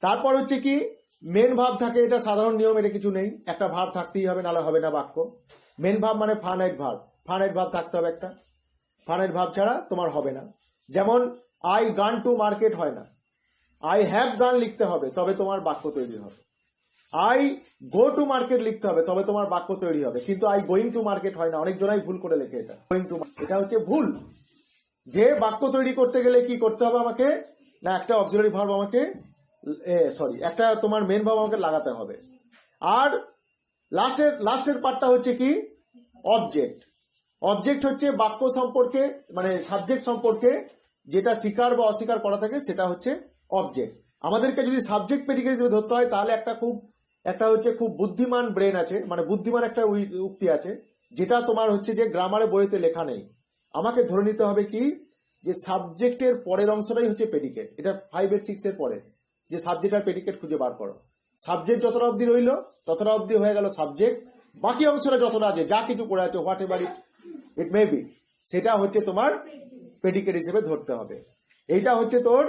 তারপর হচ্ছে কি মেন ভাব থাকে, এটা সাধারণ নিয়ম, এটা কিছু নেই, একটা ভাব থাকতেই হবে, নাহলে হবে না বাক্য। মেন ভাব মানে ফাইনাইট ভাব, ফাইনাইট ভাব থাকতে হবে একটা, ফাইনাইট ভাব ছাড়া তোমার হবে না। যেমন আই গান টু মার্কেট হয় না, আই হ্যাভ গান লিখতে হবে, তবে তোমার বাক্য তৈরি হবে। আই গো টু মার্কেট লিখতে হবে, তবে তোমার বাক্য তৈরি হবে। কিন্তু আই গোয়িং টু মার্কেট হয় না, অনেক জনাই ভুল করে লেখে এটা, গোয়িং টু, এটা হচ্ছে ভুল। যে বাক্য তৈরি করতে গেলে কি করতে হবে আমাকে, না একটা অক্সিলারি ভার্ব আমাকে, একটা তোমার মেন ভার্ব আমাকে লাগাতে হবে। আর লাস্টের পার্টটা হচ্ছে কি অবজেক্ট। অবজেক্ট হচ্ছে বাক্য সম্পর্কে, মানে সাবজেক্ট সম্পর্কে যেটা স্বীকার বা অস্বীকার করা থাকে, সেটা হচ্ছে অবজেক্ট। আমাদেরকে যদি সাবজেক্ট প্রেডিকেট হিসেবে ধরতে হয়, তাহলে একটা হচ্ছে খুব বুদ্ধিমান ব্রেন আছে, মানে বুদ্ধিমান একটা উক্তি আছে, যেটা তোমার হচ্ছে যে গ্রামারে বইতে লেখা নেই। আমাকে ধরে নিতে হবে কি, যে সাবজেক্টের পরের অংশটাই হচ্ছে প্রেডিকেট। এটা 5 আর 6 এর পরে যে সাবজেক্ট আর প্রেডিকেট খুঁজে বার করো। সাবজেক্ট যতটা অবধি রইল ততটা অবধি হয়ে গেল সাবজেক্ট, বাকি অংশটা যতটা আছে, যা কিছু করে আছে, what ever it may be, সেটা হচ্ছে তোমার প্রেডিকেট হিসেবে ধরতে হবে। এটা হচ্ছে তোর